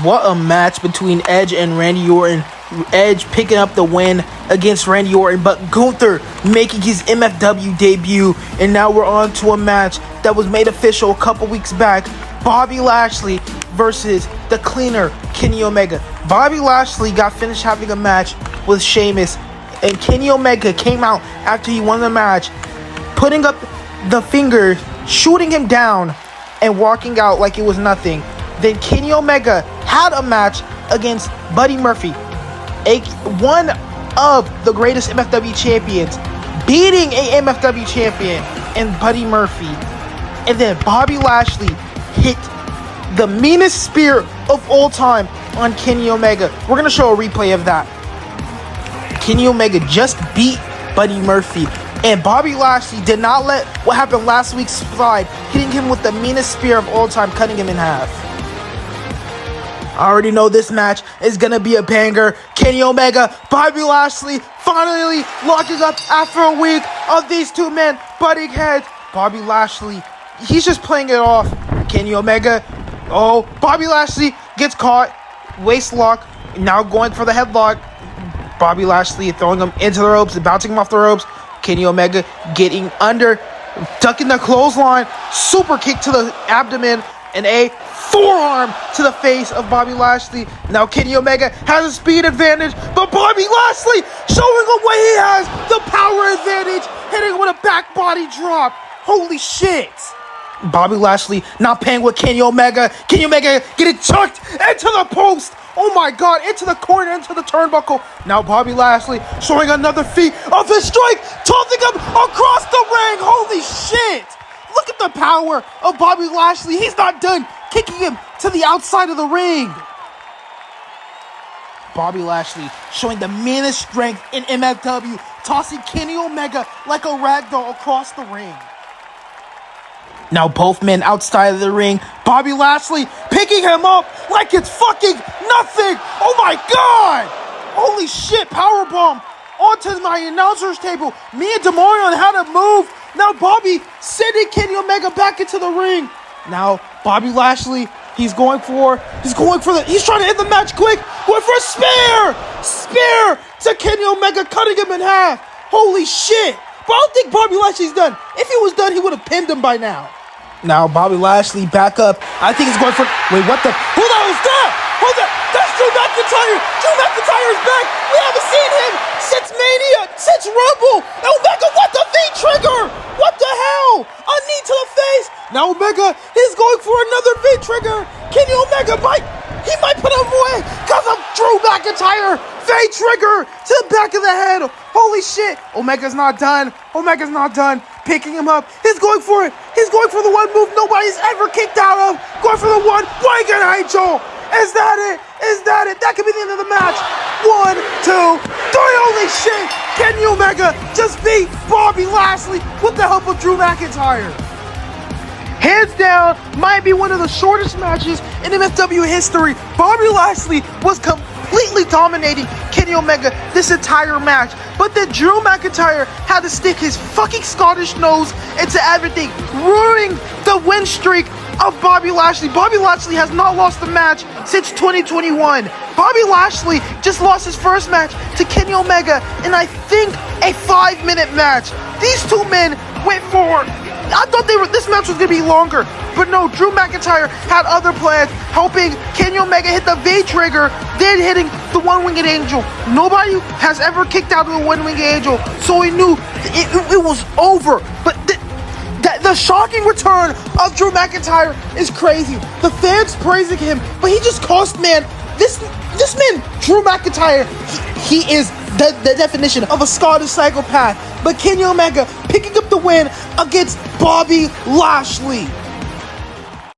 What a match between Edge and Randy Orton. Edge picking up the win against Randy Orton, but Gunther making his MFW debut. And now we're on to a match that was made official a couple weeks back. Bobby Lashley versus the cleaner, Kenny Omega. Bobby Lashley got finished having a match with Sheamus, and Kenny Omega came out after he won the match, putting up the finger, shooting him down, and walking out like it was nothing. Then Kenny Omega had a match against Buddy Murphy, one of the greatest MFW champions, beating a MFW champion and Buddy Murphy. And then Bobby Lashley hit the meanest spear of all time on Kenny Omega. We're going to show a replay of that. Kenny Omega just beat Buddy Murphy, and Bobby Lashley did not let what happened last week slide, hitting him with the meanest spear of all time, cutting him in half. I already know this match is going to be a banger. Kenny Omega, Bobby Lashley finally locking up after a week of these two men butting heads. Bobby Lashley, he's just playing it off. Kenny Omega, Bobby Lashley gets caught. Waist lock, now going for the headlock. Bobby Lashley throwing him into the ropes and bouncing him off the ropes. Kenny Omega getting under, ducking the clothesline, super kick to the abdomen, and a forearm to the face of Bobby Lashley. Now Kenny Omega has a speed advantage, but Bobby Lashley showing him what he has, the power advantage, hitting with a back body drop. Holy shit. Bobby Lashley not paying with Kenny Omega. Kenny Omega getting chucked into the post. Oh my god, into the corner, into the turnbuckle. Now Bobby Lashley showing another feat of his strike, tossing him across the ring. Holy shit. Look at the power of Bobby Lashley. He's not done, kicking him to the outside of the ring. Bobby Lashley showing the meanest strength in MFW, tossing Kenny Omega like a ragdoll across the ring. Now both men outside of the ring. Bobby Lashley picking him up like it's fucking nothing. Oh my god! Holy shit, powerbomb onto my announcer's table. Me and Demarion had to move. Now Bobby sending Kenny Omega back into the ring. Now Bobby Lashley, he's trying to end the match quick. Going for a spear to Kenny Omega, cutting him in half. Holy shit. But I don't think Bobby Lashley's done. If he was done, he would have pinned him by now. Now Bobby Lashley back up. I think he's going for... Wait, what the... Who the hell is that? Hold that. That's Drew McIntyre. Drew McIntyre is back. We haven't seen him since Mania, since Rumble. Omega, what the V-trigger? What the hell? A knee to the face. Now Omega is going for another V-trigger. Kenny Omega might put him away because of Drew McIntyre. V-trigger to the back of the head. Holy shit. Omega's not done. Picking him up. He's going for it. He's going for the one move nobody's ever kicked out of. Going for the one. Winged Angel. Is that it? That could be the end of the match. 1, 2, 3. Holy shit. Kenny Omega just beat Bobby Lashley with the help of Drew McIntyre. Hands down, might be one of the shortest matches in MFW history. Bobby Lashley was completely dominating Kenny Omega this entire match. But then Drew McIntyre had to stick his fucking Scottish nose into everything, ruining the win streak of Bobby Lashley. Bobby Lashley has not lost a match since 2021. Bobby Lashley just lost his first match to Kenny Omega in, I think, a 5-minute match. These two men went for... I thought this match was going to be longer, but no, Drew McIntyre had other plans, helping Kenny Omega hit the V-trigger, then hitting the one-winged angel. Nobody has ever kicked out of the one-winged angel, so he knew it was over. But the shocking return of Drew McIntyre is crazy. The fans praising him, but he just cost, man. This man, Drew McIntyre, he is the definition of a Scottish psychopath. But Kenny Omega picking up the win against Bobby Lashley.